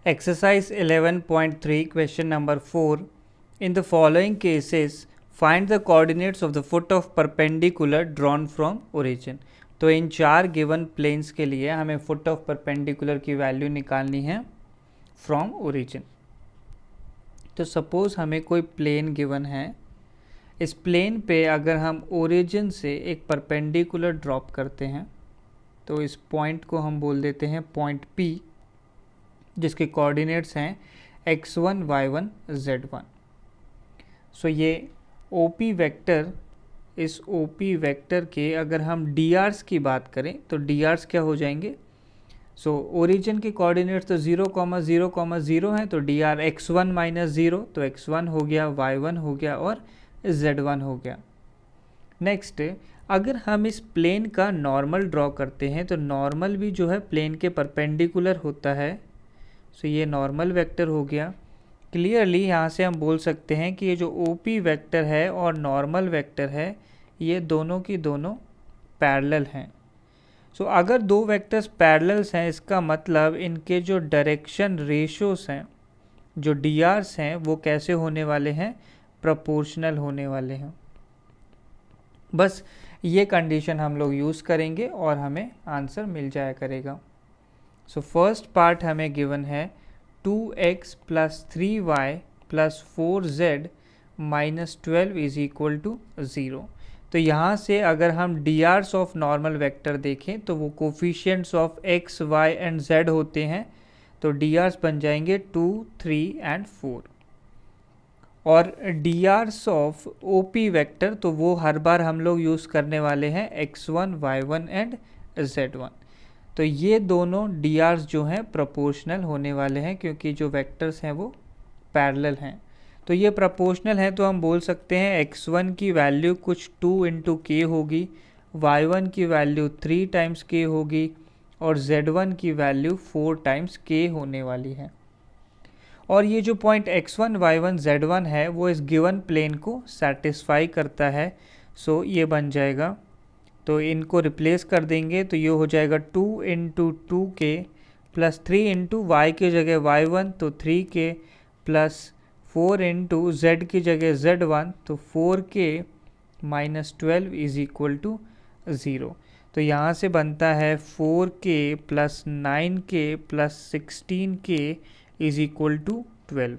Exercise 11.3 question number 4. In the following cases, find the coordinates of the foot of perpendicular drawn from origin. तो इन चार given planes के लिए हमें foot of perpendicular की value निकालनी है फ्रॉम ओरिजिन. तो सपोज हमें कोई प्लेन गिवन है. इस प्लेन पे अगर हम ओरिजिन से एक परपेंडिकुलर ड्रॉप करते हैं तो इस पॉइंट को हम बोल देते हैं पॉइंट P, जिसके कोऑर्डिनेट्स हैं x1, y1, z1. सो ये OP वेक्टर, इस OP वेक्टर के अगर हम DRs की बात करें तो DRs क्या हो जाएंगे. सो ओरिजिन के कोऑर्डिनेट्स तो 0, 0, 0 हैं, तो DR x1 माइनस 0, तो x1 हो गया, y1 हो गया और z1 हो गया. नेक्स्ट, अगर हम इस प्लेन का नॉर्मल ड्रॉ करते हैं तो नॉर्मल भी जो है प्लेन के परपेंडिकुलर होता है. सो ये नॉर्मल वेक्टर हो गया. क्लियरली यहाँ से हम बोल सकते हैं कि ये जो OP वेक्टर है और नॉर्मल वेक्टर है ये दोनों की दोनों पैरेलल हैं. सो अगर दो वेक्टर्स पैरेलल्स हैं इसका मतलब इनके जो डायरेक्शन रेशोस हैं, जो DRs हैं, वो कैसे होने वाले हैं, प्रोपोर्शनल होने वाले हैं. बस ये कंडीशन हम लोग यूज़ करेंगे और हमें आंसर मिल जाया करेगा. सो फर्स्ट पार्ट हमें गिवन है 2x plus 3y plus 4z minus 12 is equal to 0. तो यहाँ से अगर हम DRs ऑफ नॉर्मल वेक्टर देखें तो वो coefficients of x, y and z होते हैं. तो DRs बन जाएंगे 2, 3 एंड 4. और DRs ऑफ OP वेक्टर तो वो हर बार हम लोग यूज़ करने वाले हैं x1, y1 एंड z1. तो ये दोनों DRs जो हैं प्रोपोर्शनल होने वाले हैं क्योंकि जो वेक्टर्स हैं वो पैरेलल हैं. तो ये प्रोपोर्शनल हैं तो हम बोल सकते हैं x1 की वैल्यू कुछ 2 इंटू k होगी, y1 की वैल्यू 3 टाइम्स k होगी और z1 की वैल्यू 4 टाइम्स k होने वाली है. और ये जो पॉइंट x1, y1, z1 है वो इस गिवन प्लेन को सेटिस्फाई करता है. सो ये बन जाएगा, तो इनको रिप्लेस कर देंगे तो ये हो जाएगा 2 into 2k plus 3 into Y की जगह y1 तो 3k प्लस 4 इंटू z की जगह z1 तो 4k minus 12 is equal to 0. तो यहाँ से बनता है 4k plus 9k plus 16k is equal to 12.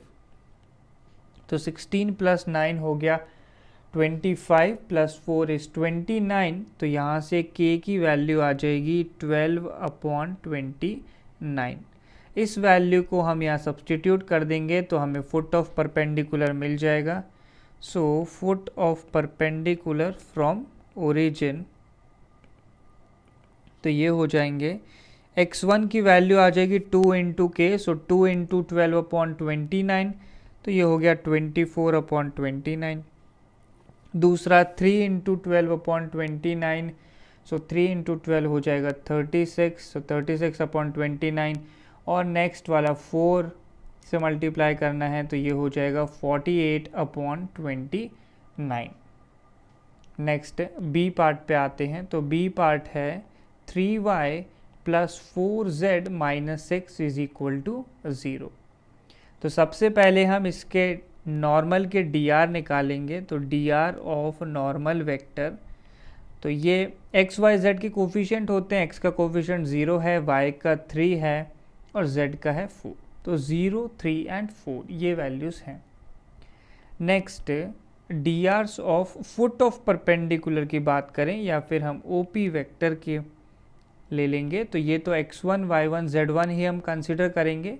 तो 16 प्लस 9 हो गया 25 प्लस 4 इज 29. तो यहाँ से k की वैल्यू आ जाएगी 12/29. इस वैल्यू को हम यहाँ सब्सटीट्यूट कर देंगे तो हमें फुट ऑफ परपेंडिकुलर मिल जाएगा. So foot of perpendicular from origin तो ये हो जाएंगे x1 की वैल्यू आ जाएगी 2 इंटू के, सो 2 इंटू 12/29 तो ये हो गया 24/29. दूसरा 3 इंटू 12/29, सो 3 इंटू 12 हो जाएगा 36, सो 36/29. और नेक्स्ट वाला 4 से मल्टीप्लाई करना है तो ये हो जाएगा 48/29. नेक्स्ट बी पार्ट पे आते हैं. तो बी पार्ट है 3y plus 4z minus 6 is equal to 0. तो सबसे पहले हम इसके नॉर्मल के DR निकालेंगे. तो DR ऑफ नॉर्मल वेक्टर, तो ये x, y, z के कोफिशिएंट होते हैं. x का कोफिशिएंट 0 है, y का 3 है और z का है 4. तो 0, 3 एंड 4 ये वैल्यूज़ हैं. Next DRs of foot of perpendicular की बात करें या फिर हम OP वेक्टर के ले लेंगे तो ये तो x1, y1, z1 ही हम कंसिडर करेंगे.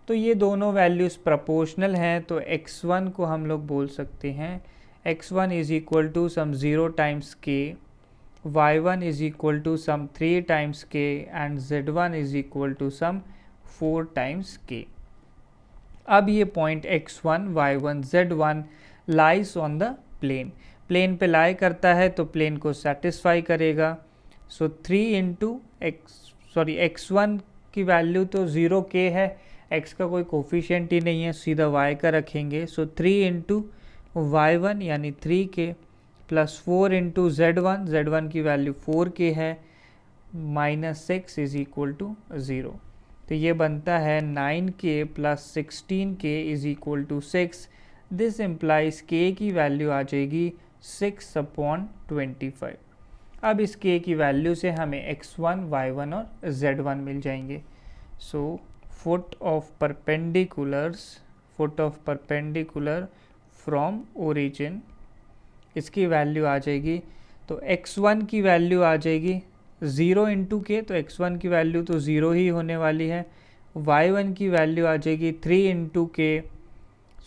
तो ये दोनों वैल्यूज़ प्रोपोर्शनल हैं तो x1 को हम लोग बोल सकते हैं x1 is equal to some 0 times k, y1 is equal to some 3 times k and z1 is equal to some 4 times k. अब ये point x1, y1, z1 lies on the plane, plane पे lie करता है तो plane को satisfy करेगा. सो 3 into x1 की value तो 0k है, x का कोई कोफिशिएंट ही नहीं है, सीधा y का रखेंगे. सो 3 इंटू y1 यानी 3k प्लस 4 इंटू z1 की वैल्यू 4k है, माइनस 6 इज इक्वल टू 0. तो ये बनता है 9k plus 16k is equal to 6। This implies k की वैल्यू आ जाएगी 6/25। अब इस k की वैल्यू से हमें x1, y1 और z1 मिल जाएंगे। So foot of perpendicular from origin, इसकी वैल्यू आ जाएगी, तो x1 की वैल्यू आ जाएगी 0 इंटू के, तो x1 की वैल्यू तो 0 ही होने वाली है। y1 की वैल्यू आ जाएगी 3 इंटू के,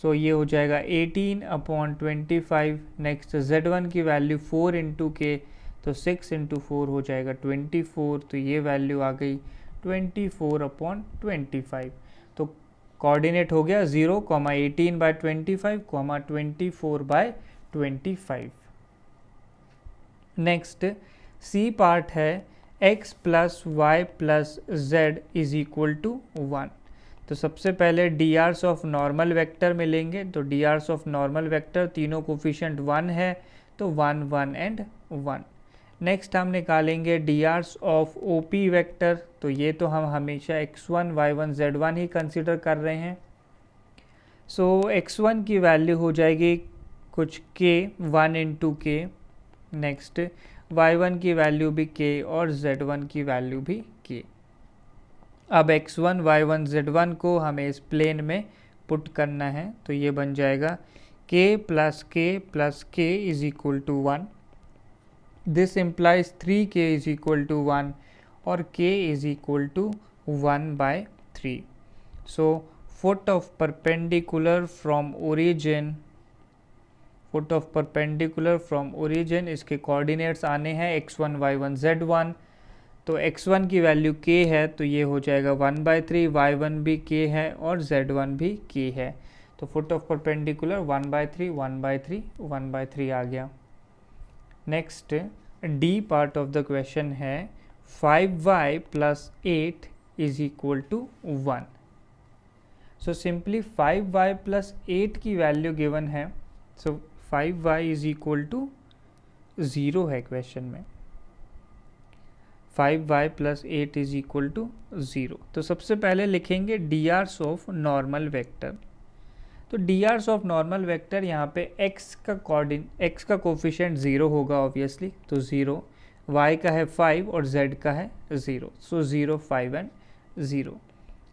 सो ये हो जाएगा 18/25। नेक्स्ट z1 की वैल्यू 4 इंटू के, तो 6 इंटू 4 हो जाएगा 24, तो ये वैल्यू आ गई 24/25। तो कोऑर्डिनेट हो गया 0, 18/25, 24/25। नेक्स्ट सी पार्ट है x plus Y plus Z is equal to 1। तो सबसे पहले D hours of normal vector मिलेंगे। तो D hours of normal vector तीनों कोफिशिएंट 1 है, तो 1, 1 एंड 1। नेक्स्ट हम निकालेंगे D hours of O P vector. तो ये तो हम हमेशा x1, y1, z1 ही कंसिडर कर रहे हैं। सो x1 की वैल्यू हो जाएगी कुछ k, 1 इंटू के। नेक्स्ट y1 की वैल्यू भी k और z1 की वैल्यू भी k। अब x1, y1, z1 को हमें इस प्लेन में पुट करना है, तो ये बन जाएगा k plus k is equal to 1। This implies 3k is equal to 1 और k is equal to 1/3। So foot of perpendicular from origin, इसके कोऑर्डिनेट्स आने हैं x1, y1, z1। तो x1 की वैल्यू k है, तो ये हो जाएगा 1/3, y1 भी k है और z1 भी k है। तो फुट ऑफ परपेंडिकुलर 1/3, 1/3, 1/3 आ गया। Next D part of the question है 5y plus 8 is equal to 1। So simply 5y plus 8 की वैल्यू गिवन है, सो 5y इज इक्वल टू 0 है क्वेश्चन में। 5y plus 8 is equal to 0। तो सबसे पहले लिखेंगे D hours of normal vector. तो D hours of normal vector यहाँ पे x का कोफिशिएंट 0 होगा ऑब्वियसली, तो 0, y का है 5 और z का है 0, सो 0, 5 and 0।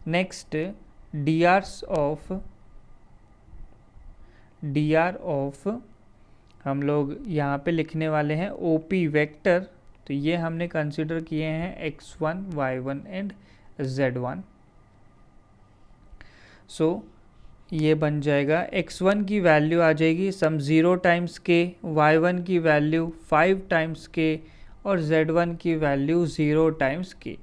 Next D R of हम लोग यहाँ पे लिखने वाले हैं OP वेक्टर। तो ये हमने कंसिडर किए हैं x1, y1 एंड z1। सो ये बन जाएगा x1 की वैल्यू आ जाएगी सम 0 टाइम्स k, y1 की वैल्यू 5 टाइम्स k और z1 की वैल्यू 0 टाइम्स k।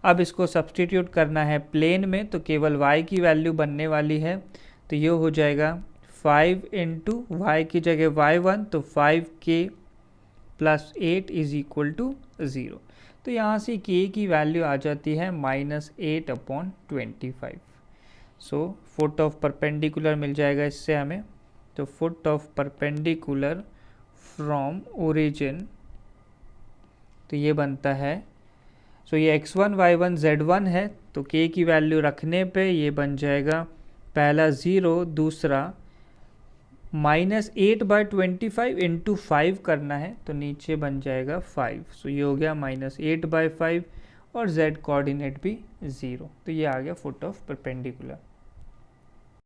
अब इसको सब्सटीट्यूट करना है प्लेन में, तो केवल y की वैल्यू बनने वाली है, तो ये हो जाएगा 5 इंटू वाई की जगह y1, तो 5k plus 8 is equal to 0। तो यहाँ से k की वैल्यू आ जाती है -8/25। सो फुट ऑफ परपेंडिकुलर मिल जाएगा इससे हमें। तो foot of perpendicular from origin, तो ये बनता है, सो ये x1, y1, z1 है, तो k की वैल्यू रखने पे ये बन जाएगा पहला 0, दूसरा -8/25 इंटू 5 करना है, तो नीचे बन जाएगा 5, सो ये हो गया -8/5 और z कोऑर्डिनेट भी 0। तो ये आ गया फुट ऑफ परपेंडिकुलर।